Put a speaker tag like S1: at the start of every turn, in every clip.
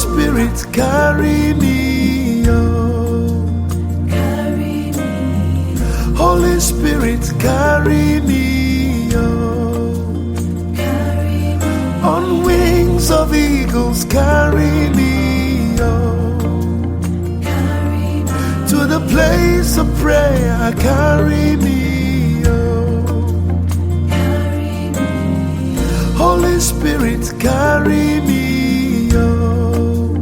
S1: Spirit, carry me, oh.
S2: Carry me,
S1: Holy Spirit, carry me, oh.
S2: carry me,
S1: On wings of eagles, carry me, oh.
S2: carry me,
S1: To the place of prayer, carry me, oh.
S2: carry me,
S1: Holy Spirit, carry me, oh.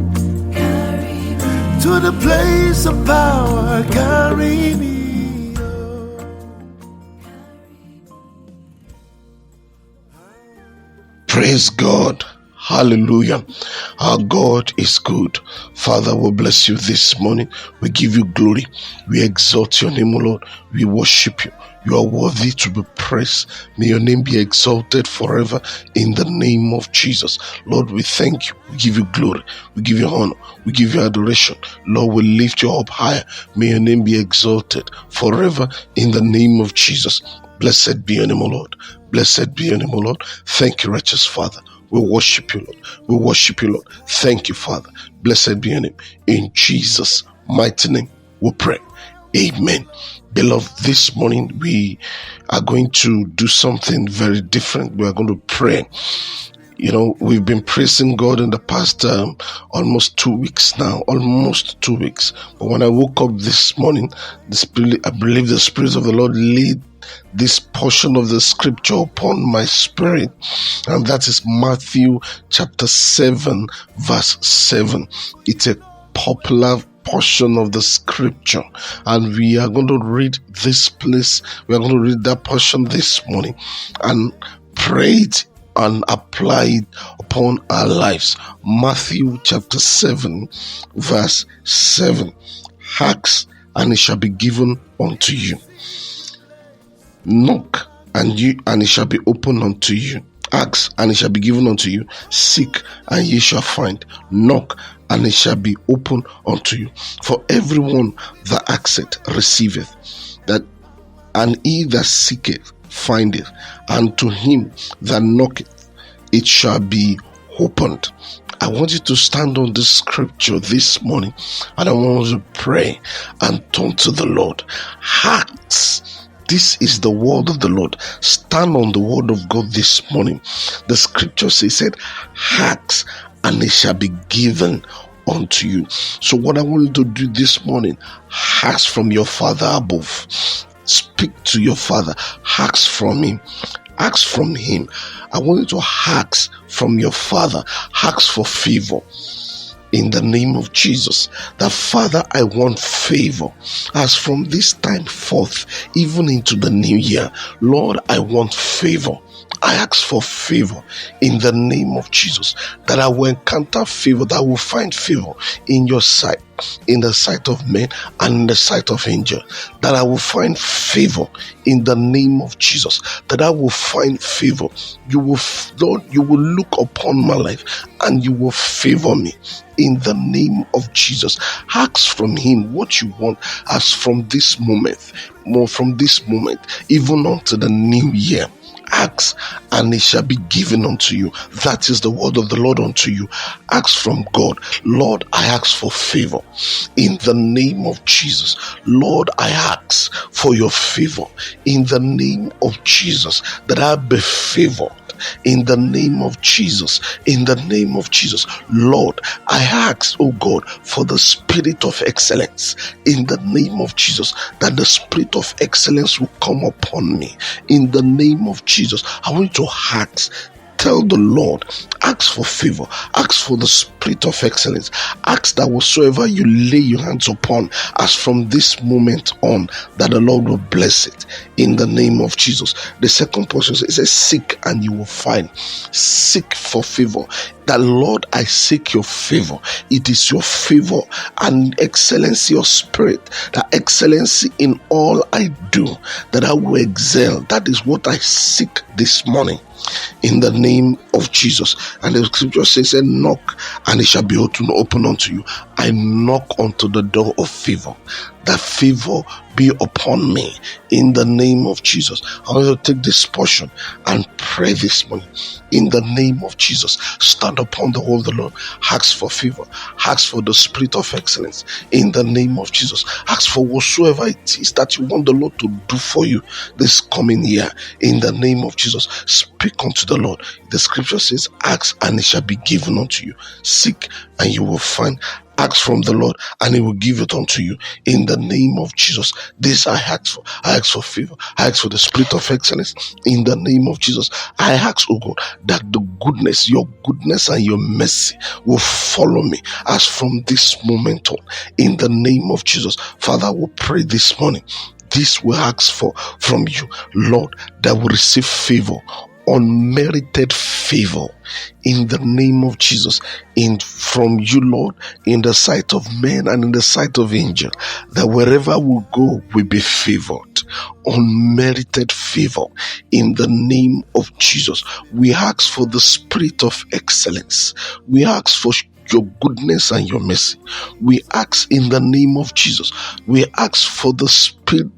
S2: carry me,
S1: To the place of power, carry me, oh.
S3: Praise God. Hallelujah. Our God is good. Father, we bless you this morning. We give you glory. We exalt your name, O Lord. We worship you. You are worthy to be praised. May your name be exalted forever in the name of Jesus. Lord, we thank you. We give you glory. We give you honor. We give you adoration. Lord, we lift you up higher. May your name be exalted forever in the name of Jesus. Blessed be your name, O Lord. Blessed be your name, O Lord. Thank you, righteous Father. We worship you, Lord. We worship you, Lord. Thank you, Father. Blessed be your name. In Jesus' mighty name, we pray. Amen. Beloved, this morning we are going to do something very different. We are going to pray. You know, we've been praising God in the past almost 2 weeks now, almost 2 weeks. But when I woke up this morning, I believe the Spirit of the Lord laid this portion of the scripture upon my spirit, and that is Matthew chapter 7, verse 7. It's a popular portion of the scripture, and we are going to read this place. We are going to read that portion this morning and pray it and apply it upon our lives. Matthew chapter 7, verse 7. Ask, and it shall be given unto you. Knock, and it shall be opened unto you. Ask, and it shall be given unto you. Seek, and ye shall find. Knock, and it shall be opened unto you. For everyone that asketh receiveth, and he that seeketh findeth, and to him that knocketh it shall be opened. I want you to stand on this scripture this morning, and I want you to pray and turn to the Lord. Ask. This is the word of the Lord. Stand on the word of God this morning. The scripture said, ask, and it shall be given unto you. So what I want you to do this morning, ask from your Father above. Speak to your Father. Ask from him. Ask from him. I want you to ask from your Father. Ask for favor. In the name of Jesus, that Father, I want favor as from this time forth, even into the new year. Lord, I want favor. I ask for favor in the name of Jesus, that I will encounter favor, that I will find favor in your sight, in the sight of men and in the sight of angels, that I will find favor in the name of Jesus, that I will find favor. You will, Lord, you will look upon my life and you will favor me in the name of Jesus. Ask from him what you want as from this moment, more from this moment, even unto the new year. Ask, and it shall be given unto you. That is the word of the Lord unto you. Ask from God. Lord, I ask for favor in the name of Jesus. Lord, I ask for your favor in the name of Jesus, that I be favored in the name of Jesus. In the name of Jesus, Lord, I ask, oh God, for the spirit of excellence in the name of Jesus, that the spirit of excellence will come upon me in the name of Jesus. I want you to ask. Tell the Lord, ask for favor, ask for the spirit of excellence, ask that whatsoever you lay your hands upon, as from this moment on, that the Lord will bless it in the name of Jesus. The second portion says, seek and you will find. Seek for favor. That Lord, I seek your favor. It is your favor and excellency of spirit, that excellency in all I do, that I will excel. That is what I seek this morning in the name of Jesus. And the scripture says, knock and it shall be open unto you. I knock unto the door of favor. That favor be upon me in the name of Jesus. I want you to take this portion and pray this morning in the name of Jesus. Stand upon the wall of the Lord. Ask for favor. Ask for the spirit of excellence in the name of Jesus. Ask for whatsoever it is that you want the Lord to do for you this coming year in the name of Jesus. Speak unto the Lord. The scripture says, ask and it shall be given unto you. Seek and you will find. Ask from the Lord and he will give it unto you in the name of Jesus. This I ask for. I ask for favor. I ask for the spirit of excellence in the name of Jesus. I ask, oh God, that the goodness, your goodness and your mercy will follow me as from this moment on in the name of Jesus. Father, we pray this morning. This we ask for from you, Lord, that we receive favor, unmerited favor in the name of Jesus, from you, Lord, in the sight of men and in the sight of angels, that wherever we go, we be favored, unmerited favor in the name of Jesus. We ask for the spirit of excellence. We ask for your goodness and your mercy. We ask in the name of Jesus. We ask for the speed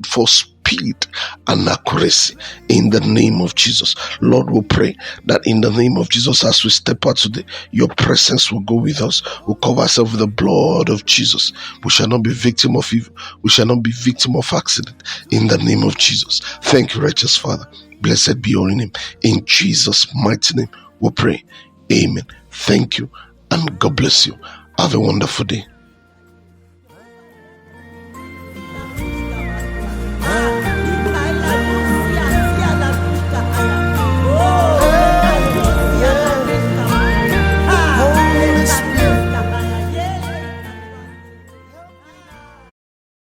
S3: and accuracy in the name of Jesus. Lord, we pray that in the name of Jesus, as we step out today, your presence will go with us. We'll cover ourselves with the blood of Jesus. We shall not be victim of evil. We shall not be victim of accident in the name of Jesus. Thank you, righteous Father. Blessed be your name. In Jesus' mighty name, we pray. Amen. Thank you and God bless you. Have a wonderful day.